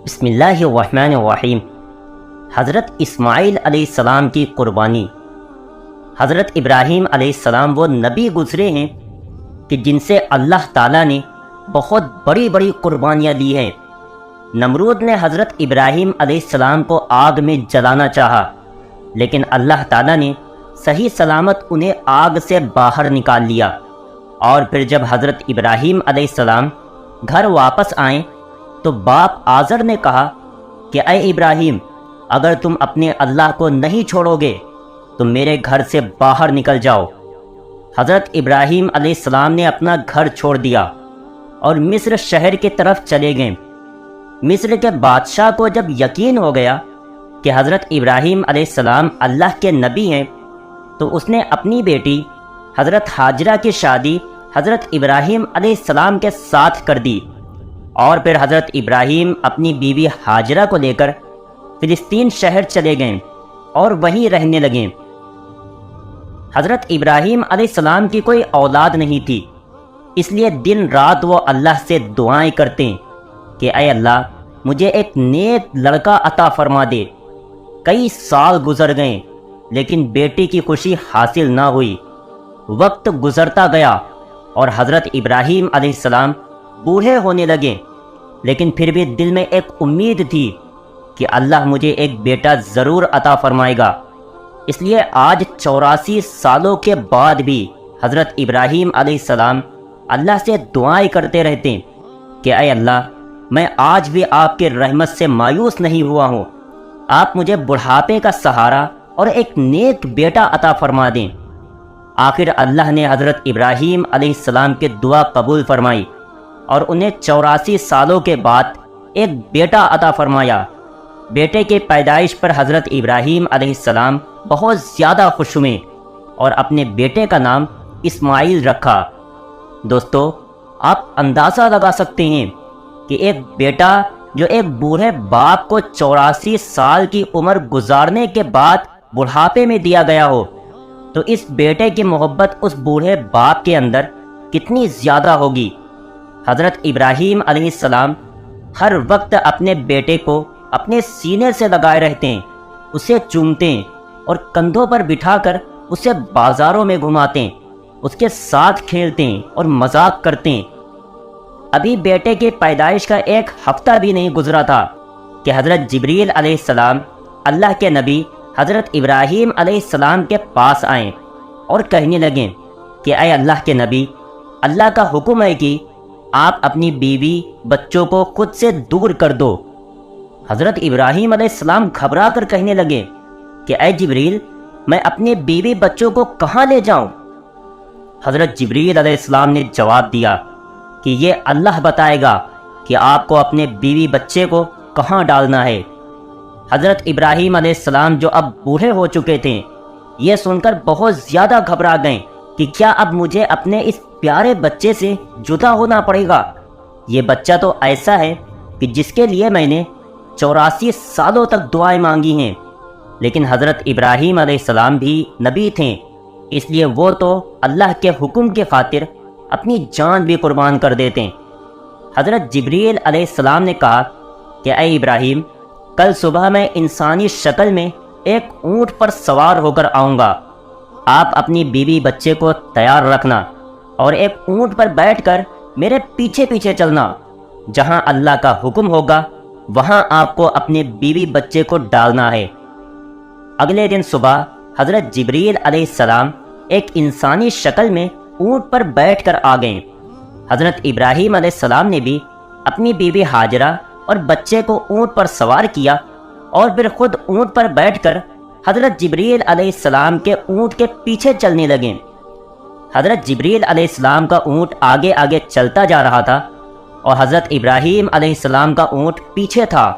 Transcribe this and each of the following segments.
بسم اللہ الرحمن الرحیم۔ حضرت اسماعیل علیہ السلام کی قربانی۔ حضرت ابراہیم علیہ السلام وہ نبی گزرے ہیں کہ جن سے اللہ تعالیٰ نے بہت بڑی بڑی قربانیاں دی ہیں۔ نمرود نے حضرت ابراہیم علیہ السلام کو آگ میں جلانا چاہا، لیکن اللہ تعالیٰ نے صحیح سلامت انہیں آگ سے باہر نکال لیا۔ اور پھر جب حضرت ابراہیم علیہ السلام گھر واپس آئیں تو باپ آزر نے کہا کہ اے ابراہیم، اگر تم اپنے اللہ کو نہیں چھوڑو گے تو میرے گھر سے باہر نکل جاؤ۔ حضرت ابراہیم علیہ السلام نے اپنا گھر چھوڑ دیا اور مصر شہر کی طرف چلے گئے۔ مصر کے بادشاہ کو جب یقین ہو گیا کہ حضرت ابراہیم علیہ السلام اللہ کے نبی ہیں تو اس نے اپنی بیٹی حضرت ہاجرہ کی شادی حضرت ابراہیم علیہ السلام کے ساتھ کر دی، اور پھر حضرت ابراہیم اپنی بیوی ہاجرہ کو لے کر فلسطین شہر چلے گئے اور وہیں رہنے لگے۔ حضرت ابراہیم علیہ السلام کی کوئی اولاد نہیں تھی، اس لیے دن رات وہ اللہ سے دعائیں کرتے کہ اے اللہ، مجھے ایک نیک لڑکا عطا فرما دے۔ کئی سال گزر گئے لیکن بیٹی کی خوشی حاصل نہ ہوئی۔ وقت گزرتا گیا اور حضرت ابراہیم علیہ السلام بوڑھے ہونے لگے، لیکن پھر بھی دل میں ایک امید تھی کہ اللہ مجھے ایک بیٹا ضرور عطا فرمائے گا۔ اس لیے آج 84 سالوں کے بعد بھی حضرت ابراہیم علیہ السلام اللہ سے دعائیں کرتے رہتے کہ اے اللہ، میں آج بھی آپ کے رحمت سے مایوس نہیں ہوا ہوں، آپ مجھے بڑھاپے کا سہارا اور ایک نیک بیٹا عطا فرما دیں۔ آخر اللہ نے حضرت ابراہیم علیہ السلام کی دعا قبول فرمائی اور انہیں 84 سالوں کے بعد ایک بیٹا عطا فرمایا۔ بیٹے کی پیدائش پر حضرت ابراہیم علیہ السلام بہت زیادہ خوش ہوئے اور اپنے بیٹے کا نام اسماعیل رکھا۔ دوستو، آپ اندازہ لگا سکتے ہیں کہ ایک بیٹا جو ایک بوڑھے باپ کو 84 سال کی عمر گزارنے کے بعد بڑھاپے میں دیا گیا ہو، تو اس بیٹے کی محبت اس بوڑھے باپ کے اندر کتنی زیادہ ہوگی۔ حضرت ابراہیم علیہ السلام ہر وقت اپنے بیٹے کو اپنے سینے سے لگائے رہتے ہیں، اسے چومتے ہیں اور کندھوں پر بٹھا کر اسے بازاروں میں گھماتے ہیں، اس کے ساتھ کھیلتے ہیں اور مذاق کرتے ہیں۔ ابھی بیٹے کی پیدائش کا ایک ہفتہ بھی نہیں گزرا تھا کہ حضرت جبریل علیہ السلام اللہ کے نبی حضرت ابراہیم علیہ السلام کے پاس آئیں اور کہنے لگیں کہ اے اللہ کے نبی، اللہ کا حکم ہے کہ آپ اپنی بیوی بچوں کو خود سے دور کر دو۔ حضرت ابراہیم علیہ السلام گھبرا کر کہنے لگے کہ اے جبریل، میں اپنے بیوی بچوں کو کہاں لے جاؤں؟ حضرت جبریل علیہ السلام نے جواب دیا کہ یہ اللہ بتائے گا کہ آپ کو اپنے بیوی بچے کو کہاں ڈالنا ہے۔ حضرت ابراہیم علیہ السلام جو اب بوڑھے ہو چکے تھے، یہ سن کر بہت زیادہ گھبرا گئے کہ کیا اب مجھے اپنے اس پیارے بچے سے جدا ہونا پڑے گا؟ یہ بچہ تو ایسا ہے کہ جس کے لیے میں نے 84 سالوں تک دعائیں مانگی ہیں۔ لیکن حضرت ابراہیم علیہ السلام بھی نبی تھے، اس لیے وہ تو اللہ کے حکم کی خاطر اپنی جان بھی قربان کر دیتے۔ حضرت جبریل علیہ السلام نے کہا کہ اے ابراہیم، کل صبح میں انسانی شکل میں ایک اونٹ پر سوار ہو کر آؤں گا، آپ اپنی بیوی بچے کو تیار رکھنا اور ایک اونٹ پر بیٹھ کر میرے پیچھے پیچھے چلنا، جہاں اللہ کا حکم ہوگا وہاں آپ کو اپنے بیوی بچے کو ڈالنا ہے۔ اگلے دن صبح حضرت جبریل علیہ السلام ایک انسانی شکل میں اونٹ پر بیٹھ کر آ گئے۔ حضرت ابراہیم علیہ السلام نے بھی اپنی بیوی ہاجرہ اور بچے کو اونٹ پر سوار کیا اور پھر خود اونٹ پر بیٹھ کر حضرت جبریل علیہ السلام کے اونٹ کے پیچھے چلنے لگے۔ حضرت جبریل علیہ السلام کا اونٹ آگے آگے چلتا جا رہا تھا اور حضرت ابراہیم علیہ السلام کا اونٹ پیچھے تھا۔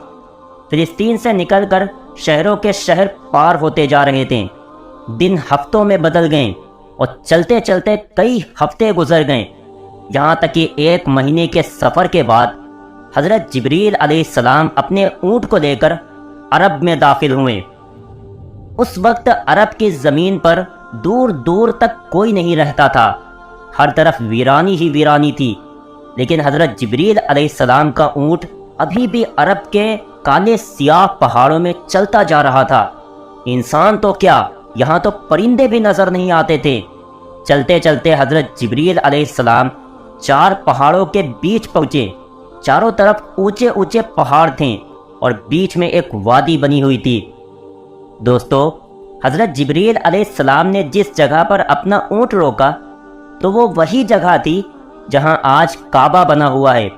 فلسطین سے نکل کر شہروں کے شہر پار ہوتے جا رہے تھے۔ دن ہفتوں میں بدل گئے اور چلتے چلتے کئی ہفتے گزر گئے، یہاں تک کہ 1 مہینے کے سفر کے بعد حضرت جبریل علیہ السلام اپنے اونٹ کو لے کر عرب میں داخل ہوئے۔ اس وقت عرب کی زمین پر دور دور تک کوئی نہیں رہتا تھا، ہر طرف ویرانی ہی ویرانی تھی، لیکن حضرت جبریل علیہ السلام کا اونٹ ابھی بھی عرب کے کالے سیاہ پہاڑوں میں چلتا جا رہا تھا۔ انسان تو کیا، یہاں تو پرندے بھی نظر نہیں آتے تھے۔ چلتے چلتے حضرت جبریل علیہ السلام 4 پہاڑوں کے بیچ پہنچے۔ چاروں طرف اونچے اونچے پہاڑ تھے اور بیچ میں ایک وادی بنی ہوئی تھی۔ دوستو، حضرت جبریل علیہ السلام نے جس جگہ پر اپنا اونٹ روکا تو وہ وہی جگہ تھی جہاں آج کعبہ بنا ہوا ہے۔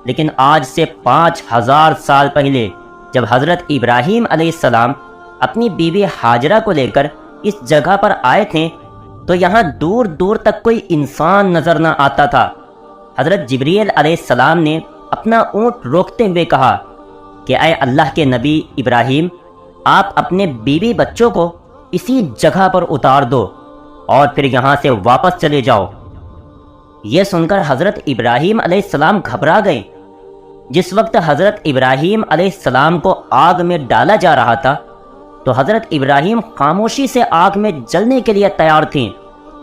لیکن آج سے 5000 سال پہلے جب حضرت ابراہیم علیہ السلام اپنی بیوی ہاجرہ کو لے کر اس جگہ پر آئے تھے تو یہاں دور دور تک کوئی انسان نظر نہ آتا تھا۔ حضرت جبریل علیہ السلام نے اپنا اونٹ روکتے ہوئے کہا کہ اے اللہ کے نبی ابراہیم، آپ اپنے بیوی بچوں کو اسی جگہ پر اتار دو اور پھر یہاں سے واپس چلے جاؤ۔ یہ سن کر حضرت ابراہیم علیہ السلام گھبرا گئے۔ جس وقت حضرت ابراہیم علیہ السلام کو آگ میں ڈالا جا رہا تھا تو حضرت ابراہیم خاموشی سے آگ میں جلنے کے لیے تیار تھے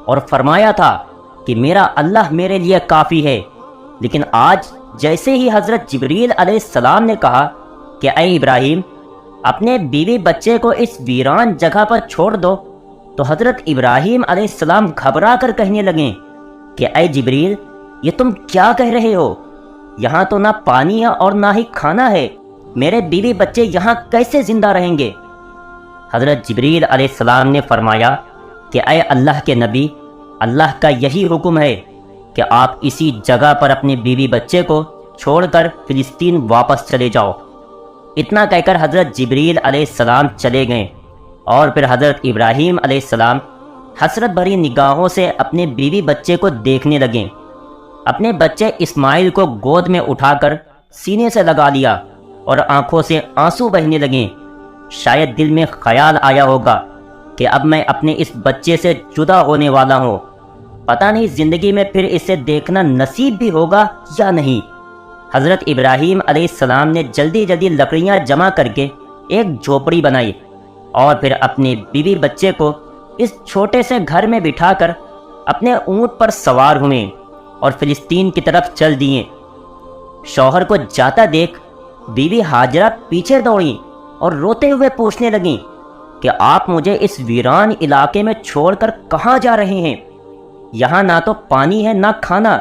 اور فرمایا تھا کہ میرا اللہ میرے لیے کافی ہے۔ لیکن آج جیسے ہی حضرت جبریل علیہ السلام نے کہا کہ اے ابراہیم، اپنے بیوی بچے کو اس ویران جگہ پر چھوڑ دو، تو حضرت ابراہیم علیہ السلام گھبرا کر کہنے لگے کہ اے جبریل، یہ تم کیا کہہ رہے ہو؟ یہاں تو نہ پانی ہے اور نہ ہی کھانا ہے، میرے بیوی بچے یہاں کیسے زندہ رہیں گے؟ حضرت جبریل علیہ السلام نے فرمایا کہ اے اللہ کے نبی، اللہ کا یہی حکم ہے کہ آپ اسی جگہ پر اپنے بیوی بچے کو چھوڑ کر فلسطین واپس چلے جاؤ۔ اتنا کہہ کر حضرت جبریل علیہ السلام چلے گئے اور پھر حضرت ابراہیم علیہ السلام حسرت بھری نگاہوں سے اپنے بیوی بچے کو دیکھنے لگے۔ اپنے بچے اسماعیل کو گود میں اٹھا کر سینے سے لگا لیا اور آنکھوں سے آنسو بہنے لگے۔ شاید دل میں خیال آیا ہوگا کہ اب میں اپنے اس بچے سے جدا ہونے والا ہوں، پتہ نہیں زندگی میں پھر اسے دیکھنا نصیب بھی ہوگا یا نہیں۔ حضرت ابراہیم علیہ السلام نے جلدی جلدی لکڑیاں جمع کر کے ایک جھوپڑی بنائی اور پھر اپنے بیوی بچے کو اس چھوٹے سے گھر میں بٹھا کر اپنے اونٹ پر سوار ہوئے اور فلسطین کی طرف چل دیے۔ شوہر کو جاتا دیکھ بیوی ہاجرہ پیچھے دوڑیں اور روتے ہوئے پوچھنے لگیں کہ آپ مجھے اس ویران علاقے میں چھوڑ کر کہاں جا رہے ہیں؟ یہاں نہ تو پانی ہے نہ کھانا،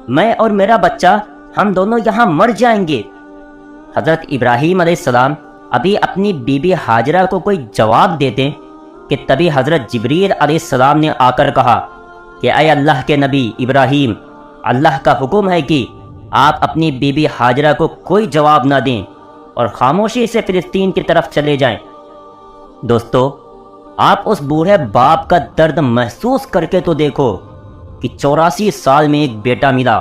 میں اور میرا بچہ ہم دونوں یہاں مر جائیں گے۔ حضرت ابراہیم علیہ السلام ابھی اپنی بیوی ہاجرہ کو کوئی جواب دیتے کہ تبھی حضرت جبریل علیہ السلام نے آ کر کہا کہ اے اللہ کے نبی ابراہیم، اللہ کا حکم ہے کہ آپ اپنی بیوی ہاجرہ کو کوئی جواب نہ دیں اور خاموشی سے فلسطین کی طرف چلے جائیں۔ دوستو، آپ اس بوڑھے باپ کا درد محسوس کر کے تو دیکھو کہ 84 سال میں ایک بیٹا ملا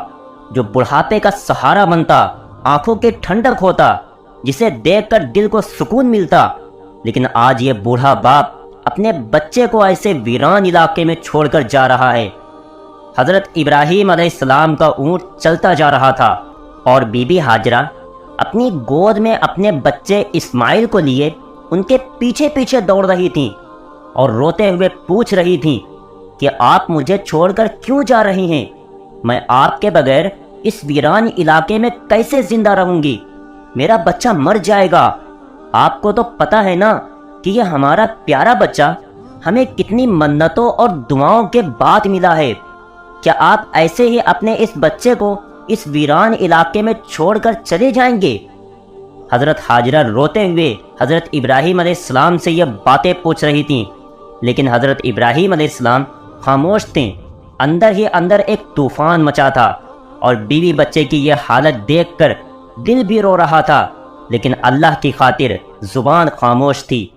جو بڑھاپے کا سہارا بنتا، آنکھوں کے ٹھنڈک ہوتا، جسے دیکھ کر دل کو سکون ملتا، لیکن آج یہ بوڑھا باپ اپنے بچے کو ایسے ویران علاقے میں چھوڑ کر جا رہا ہے۔ حضرت ابراہیم علیہ السلام کا اونٹ چلتا جا رہا تھا اور بی بی ہاجرہ اپنی گود میں اپنے بچے اسماعیل کو لیے ان کے پیچھے پیچھے دوڑ رہی تھیں اور روتے ہوئے پوچھ رہی تھیں کہ آپ مجھے چھوڑ کر کیوں جا رہی ہیں؟ میں آپ کے بغیر اس ویران علاقے میں کیسے زندہ رہوں گی؟ میرا بچہ مر جائے گا۔ آپ کو تو پتہ ہے نا کہ یہ ہمارا پیارا بچہ ہمیں کتنی منتوں اور دعاؤں کے بعد ملا ہے۔ کیا آپ ایسے ہی اپنے اس بچے کو اس ویران علاقے میں چھوڑ کر چلے جائیں گے؟ حضرت ہاجرہ روتے ہوئے حضرت ابراہیم علیہ السلام سے یہ باتیں پوچھ رہی تھیں، لیکن حضرت ابراہیم علیہ السلام خاموش تھے۔ اندر ہی اندر ایک طوفان مچا تھا اور بیوی بچے کی یہ حالت دیکھ کر دل بھی رو رہا تھا، لیکن اللہ کی خاطر زبان خاموش تھی۔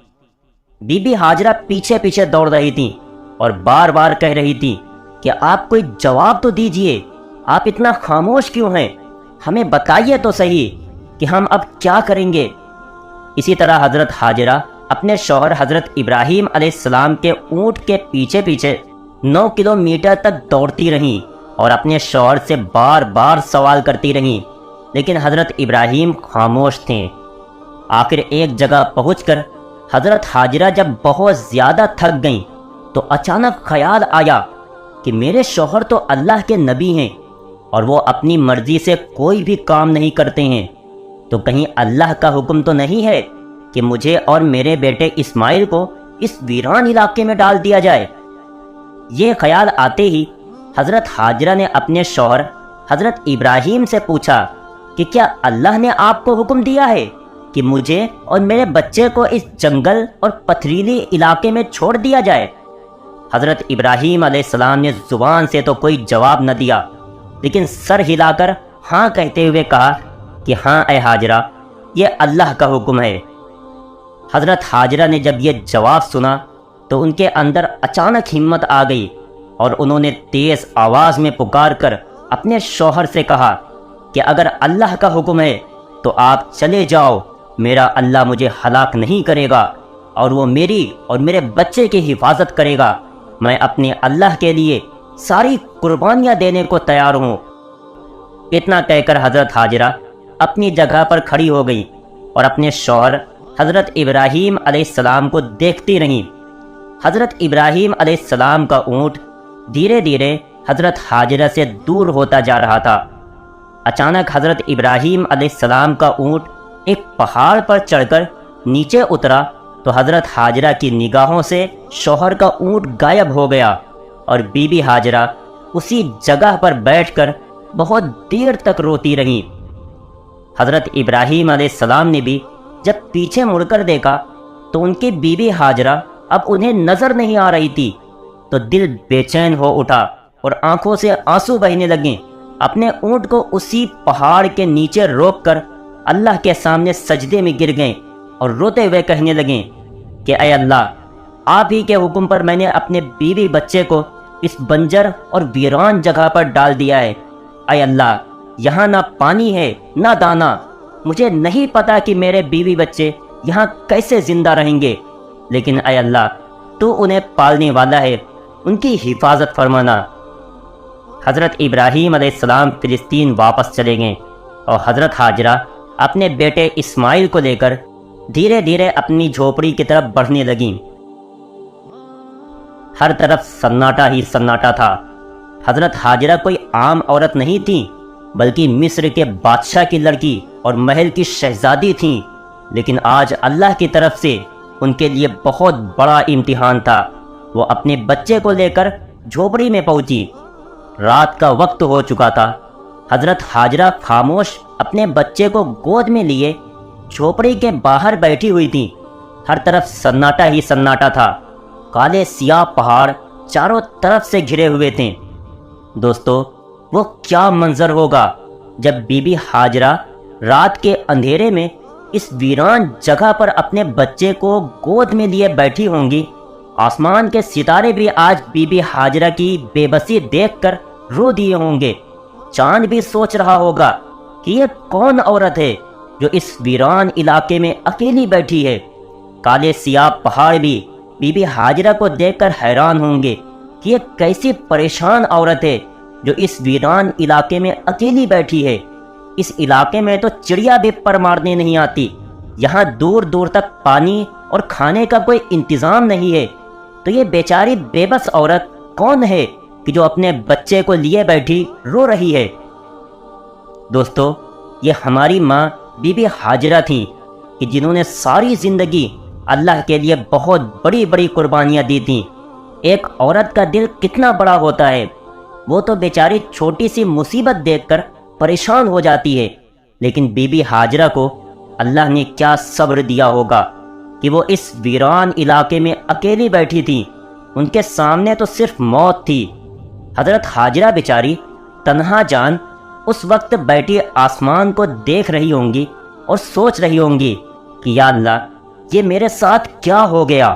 بی بی ہاجرہ پیچھے پیچھے دوڑ رہی تھی اور بار بار کہہ رہی تھی کہ آپ کوئی جواب تو دیجئے، آپ اتنا خاموش کیوں ہیں؟ ہمیں بتائیے تو صحیح کہ ہم اب کیا کریں گے۔ اسی طرح حضرت ہاجرہ اپنے شوہر حضرت ابراہیم علیہ السلام کے اونٹ کے پیچھے پیچھے 9 کلومیٹر تک دوڑتی رہیں اور اپنے شوہر سے بار بار سوال کرتی رہیں، لیکن حضرت ابراہیم خاموش تھے۔ آخر ایک جگہ پہنچ کر حضرت ہاجرہ جب بہت زیادہ تھک گئیں تو اچانک خیال آیا کہ میرے شوہر تو اللہ کے نبی ہیں اور وہ اپنی مرضی سے کوئی بھی کام نہیں کرتے ہیں، تو کہیں اللہ کا حکم تو نہیں ہے کہ مجھے اور میرے بیٹے اسماعیل کو اس ویران علاقے میں ڈال دیا جائے؟ یہ خیال آتے ہی حضرت ہاجرہ نے اپنے شوہر حضرت ابراہیم سے پوچھا کہ کیا اللہ نے آپ کو حکم دیا ہے کہ مجھے اور میرے بچے کو اس جنگل اور پتھریلی علاقے میں چھوڑ دیا جائے؟ حضرت ابراہیم علیہ السلام نے زبان سے تو کوئی جواب نہ دیا، لیکن سر ہلا کر ہاں کہتے ہوئے کہا کہ ہاں اے ہاجرہ، یہ اللہ کا حکم ہے۔ حضرت ہاجرہ نے جب یہ جواب سنا تو ان کے اندر اچانک ہمت آ گئی، اور انہوں نے تیز آواز میں پکار کر اپنے شوہر سے کہا کہ اگر اللہ کا حکم ہے تو آپ چلے جاؤ، میرا اللہ مجھے ہلاک نہیں کرے گا، اور وہ میری اور میرے بچے کی حفاظت کرے گا۔ میں اپنے اللہ کے لیے ساری قربانیاں دینے کو تیار ہوں۔ اتنا کہہ کر حضرت ہاجرہ اپنی جگہ پر کھڑی ہو گئی اور اپنے شوہر حضرت ابراہیم علیہ السلام کو دیکھتی رہیں۔ حضرت ابراہیم علیہ السلام کا اونٹ دھیرے دھیرے حضرت ہاجرہ سے دور ہوتا جا رہا تھا۔ اچانک حضرت ابراہیم علیہ السلام کا اونٹ ایک پہاڑ پر چڑھ کر نیچے اترا تو حضرت ہاجرہ کی نگاہوں سے شوہر کا اونٹ غائب ہو گیا، اور بی بی ہاجرہ اسی جگہ پر بیٹھ کر بہت دیر تک روتی رہیں۔ حضرت ابراہیم علیہ السلام نے بھی جب پیچھے مڑ کر دیکھا تو ان کی بی بی ہاجرہ اب انہیں نظر نہیں آ رہی تھی، تو دل بے چین ہو اٹھا اور آنکھوں سے آنسو بہنے لگے۔ اپنے اونٹ کو اسی پہاڑ کے نیچے روک کر اللہ کے سامنے سجدے میں گر گئے اور روتے ہوئے کہنے لگیں کہ اے اللہ، آپ ہی کے حکم پر میں نے اپنے بیوی بچے کو اس بنجر اور ویران جگہ پر ڈال دیا ہے۔ اے اللہ، یہاں نہ پانی ہے نہ دانا، مجھے نہیں پتا کہ میرے بیوی بچے یہاں کیسے زندہ رہیں گے، لیکن اے اللہ، تو انہیں پالنے والا ہے، ان کی حفاظت فرمانا۔ حضرت ابراہیم علیہ السلام فلسطین واپس چلے گئے، اور حضرت ہاجرہ اپنے بیٹے اسماعیل کو لے کر دھیرے دھیرے اپنی جھوپڑی کی طرف بڑھنے لگیں۔ ہر طرف سناٹا ہی سناٹا تھا۔ حضرت ہاجرہ کوئی عام عورت نہیں تھی، بلکہ مصر کے بادشاہ کی لڑکی اور محل کی شہزادی تھیں، لیکن آج اللہ کی طرف سے ان کے لیے بہت بڑا امتحان تھا۔ وہ اپنے بچے کو لے کر جھوپڑی میں پہنچی۔ رات کا وقت ہو چکا تھا۔ حضرت ہاجرہ خاموش اپنے بچے کو گود میں لیے جھوپڑی کے باہر بیٹھی ہوئی تھی۔ ہر طرف سناٹا ہی سناٹا تھا۔ کالے سیاہ پہاڑ چاروں طرف سے گھرے ہوئے تھے۔ دوستو، وہ کیا منظر ہوگا جب بی بی ہاجرہ رات کے اندھیرے میں اس ویران جگہ پر اپنے بچے کو گود میں لیے بیٹھی ہوں گی۔ آسمان کے ستارے بھی آج بی بی ہاجرہ کی بے بسی دیکھ کر رو دیے ہوں گے۔ چاند بھی سوچ رہا ہوگا کہ یہ کون عورت ہے جو اس ویران علاقے میں اکیلی بیٹھی ہے۔ کالے سیاہ پہاڑ بھی بی بی ہاجرہ کو دیکھ کر حیران ہوں گے کہ یہ کیسی پریشان عورت ہے جو اس ویران علاقے میں اکیلی بیٹھی ہے۔ اس علاقے میں تو چڑیا بھی پر مارنے نہیں آتی، یہاں دور دور تک پانی اور کھانے کا کوئی انتظام نہیں ہے، تو یہ بیچاری بے بس عورت کون ہے کہ جو اپنے بچے کو لیے بیٹھی رو رہی ہے؟ دوستو، یہ ہماری ماں بی بی ہاجرہ تھیں کہ جنہوں نے ساری زندگی اللہ کے لیے بہت بڑی بڑی قربانیاں دی تھیں۔ ایک عورت کا دل کتنا بڑا ہوتا ہے، وہ تو بیچاری چھوٹی سی مصیبت دیکھ کر پریشان ہو جاتی ہے، لیکن بی بی ہاجرہ کو اللہ نے کیا صبر دیا ہوگا کہ وہ اس ویران علاقے میں اکیلی بیٹھی تھی۔ ان کے سامنے تو صرف موت تھی۔ حضرت ہاجرہ بیچاری تنہا جان اس وقت بیٹھی آسمان کو دیکھ رہی ہوں گی اور سوچ رہی ہوں گی کہ یا اللہ، یہ میرے ساتھ کیا ہو گیا۔